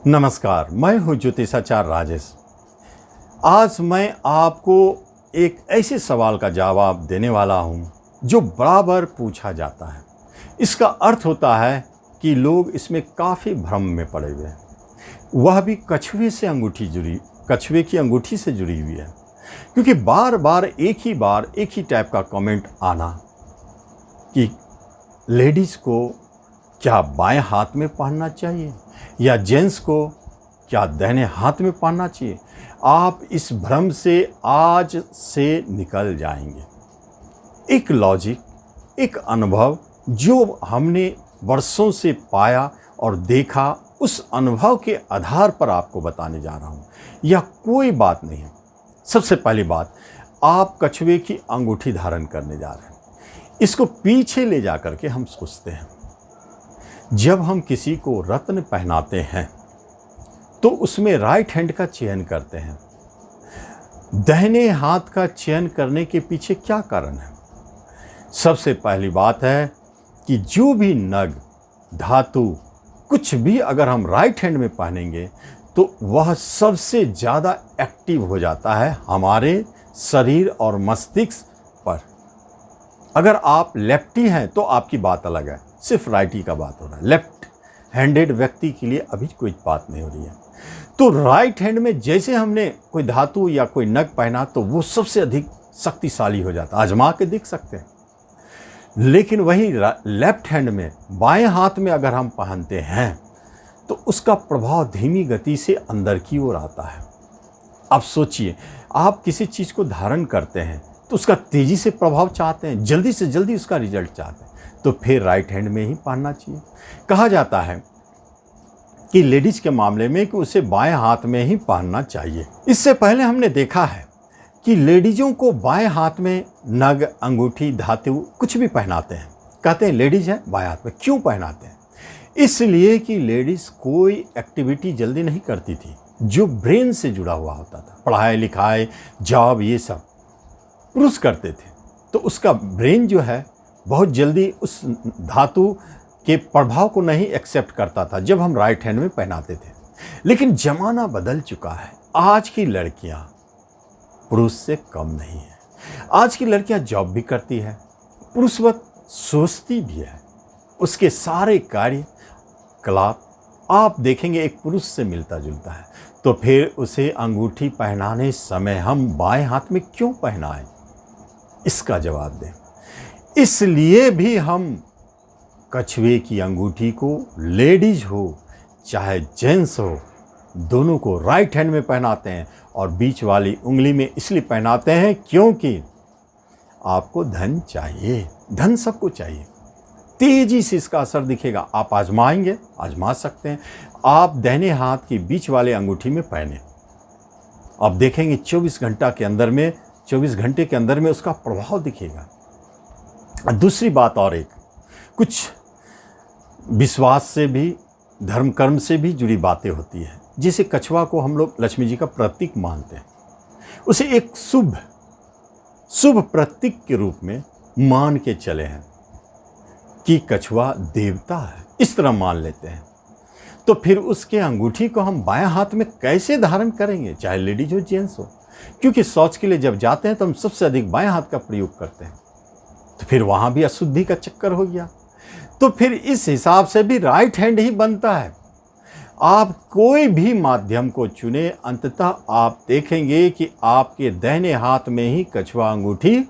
नमस्कार, मैं हूं ज्योतिषाचार्य राजेश। आज मैं आपको एक ऐसे सवाल का जवाब देने वाला हूं जो बराबर पूछा जाता है। इसका अर्थ होता है कि लोग इसमें काफ़ी भ्रम में पड़े हुए हैं। वह भी कछुए की अंगूठी से जुड़ी हुई है, क्योंकि बार बार एक ही टाइप का कमेंट आना कि लेडीज़ को क्या बाएं हाथ में पहनना चाहिए या जेंट्स को क्या दाहिने हाथ में पहनना चाहिए। आप इस भ्रम से आज से निकल जाएंगे। एक लॉजिक, एक अनुभव जो हमने वर्षों से पाया और देखा, उस अनुभव के आधार पर आपको बताने जा रहा हूँ। यह कोई बात नहीं है। सबसे पहली बात, आप कछुए की अंगूठी धारण करने जा रहे हैं। इसको पीछे ले जा करके हम सोचते हैं, जब हम किसी को रत्न पहनाते हैं तो उसमें राइट हैंड का चयन करते हैं। दाहिने हाथ का चयन करने के पीछे क्या कारण है? सबसे पहली बात है कि जो भी नग, धातु, कुछ भी अगर हम राइट हैंड में पहनेंगे तो वह सबसे ज़्यादा एक्टिव हो जाता है हमारे शरीर और मस्तिष्क पर। अगर आप लेफ्टी हैं तो आपकी बात अलग है, सिर्फ राइटी का बात हो रहा है। लेफ्ट हैंडेड व्यक्ति के लिए अभी कोई बात नहीं हो रही है। तो राइट हैंड में जैसे हमने कोई धातु या कोई नग पहना तो वो सबसे अधिक शक्तिशाली हो जाता है। आजमा के देख सकते हैं। लेकिन वही लेफ्ट हैंड में, बाएं हाथ में अगर हम पहनते हैं तो उसका प्रभाव धीमी गति से अंदर की ओर आता है। अब सोचिए, आप किसी चीज़ को धारण करते हैं तो उसका तेज़ी से प्रभाव चाहते हैं, जल्दी से जल्दी उसका रिजल्ट चाहते हैं, तो फिर राइट हैंड में ही पहनना चाहिए। कहा जाता है कि लेडीज़ के मामले में कि उसे बाएं हाथ में ही पहनना चाहिए। इससे पहले हमने देखा है कि लेडीज़ों को बाएं हाथ में नग, अंगूठी, धातु कुछ भी पहनाते हैं। कहते हैं लेडीज़ है बाएं हाथ में। क्यों पहनाते हैं? इसलिए कि लेडीज़ कोई एक्टिविटी जल्दी नहीं करती थी जो ब्रेन से जुड़ा हुआ होता था। पढ़ाई लिखाई, जॉब, ये सब पुरुष करते थे, तो उसका ब्रेन जो है बहुत जल्दी उस धातु के प्रभाव को नहीं एक्सेप्ट करता था जब हम राइट हैंड में पहनाते थे। लेकिन ज़माना बदल चुका है। आज की लड़कियां पुरुष से कम नहीं है। आज की लड़कियां जॉब भी करती है, पुरुषवत सोचती भी है। उसके सारे कार्यकलाप आप देखेंगे एक पुरुष से मिलता जुलता है। तो फिर उसे अंगूठी पहनाने समय हम बाएं हाथ में क्यों पहनाएं? इसका जवाब दें। इसलिए भी हम कछुए की अंगूठी को, लेडीज हो चाहे जेंट्स हो, दोनों को राइट हैंड में पहनाते हैं। और बीच वाली उंगली में इसलिए पहनाते हैं क्योंकि आपको धन चाहिए। धन सबको चाहिए। तेजी से इसका असर दिखेगा। आप आजमाएंगे, आजमा सकते हैं। आप दाहिने हाथ की बीच वाले अंगूठी में पहने, आप देखेंगे 24 घंटे के अंदर में उसका प्रभाव दिखेगा। दूसरी बात और एक, कुछ विश्वास से भी, धर्म कर्म से भी जुड़ी बातें होती हैं। जैसे कछुआ को हम लोग लक्ष्मी जी का प्रतीक मानते हैं, उसे एक शुभ प्रतीक के रूप में मान के चले हैं कि कछुआ देवता है, इस तरह मान लेते हैं। तो फिर उसके अंगूठी को हम बाएं हाथ में कैसे धारण करेंगे, चाहे लेडीज हो जेंट्स हो? क्योंकि शौच के लिए जब जाते हैं तो हम सबसे अधिक बाएं हाथ का प्रयोग करते हैं। तो फिर वहाँ भी अशुद्धि का चक्कर हो गया। तो फिर इस हिसाब से भी राइट हैंड ही बनता है। आप कोई भी माध्यम को चुने, अंततः आप देखेंगे कि आपके दाहिने हाथ में ही कछुआ अंगूठी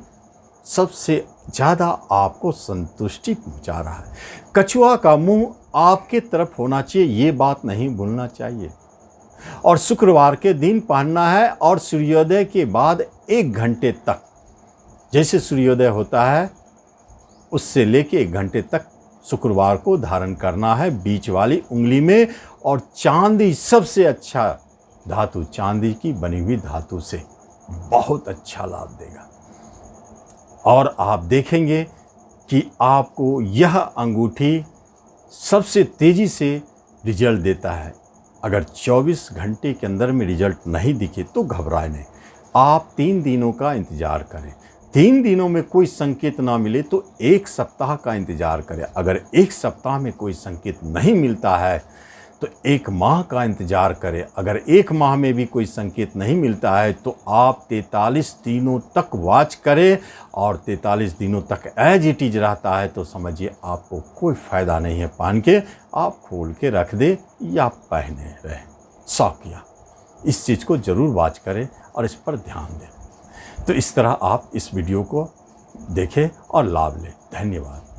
सबसे ज़्यादा आपको संतुष्टि पहुंचा रहा है। कछुआ का मुंह आपके तरफ होना चाहिए, ये बात नहीं भूलना चाहिए। और शुक्रवार के दिन पहनना है और सूर्योदय के बाद 1 घंटे तक, जैसे सूर्योदय होता है उससे लेके 1 घंटे तक शुक्रवार को धारण करना है बीच वाली उंगली में। और चांदी सबसे अच्छा धातु, चांदी की बनी हुई धातु से बहुत अच्छा लाभ देगा। और आप देखेंगे कि आपको यह अंगूठी सबसे तेज़ी से रिजल्ट देता है। अगर 24 घंटे के अंदर में रिजल्ट नहीं दिखे तो घबराए नहीं। आप 3 दिनों का इंतज़ार करें। 3 दिनों में कोई संकेत ना मिले तो 1 सप्ताह का इंतज़ार करें। अगर 1 सप्ताह में कोई संकेत नहीं मिलता है तो 1 माह का इंतज़ार करें। अगर 1 माह में भी कोई संकेत नहीं मिलता है तो आप 43 दिनों तक वॉच करें, और 43 दिनों तक एज इट इज़ रहता है तो समझिए आपको कोई फ़ायदा नहीं है पहन के, आप खोल के रख दें या पहने रहें। शौकिया इस चीज़ को ज़रूर वॉच करें और इस पर ध्यान दें। तो इस तरह आप इस वीडियो को देखें और लाभ लें। धन्यवाद।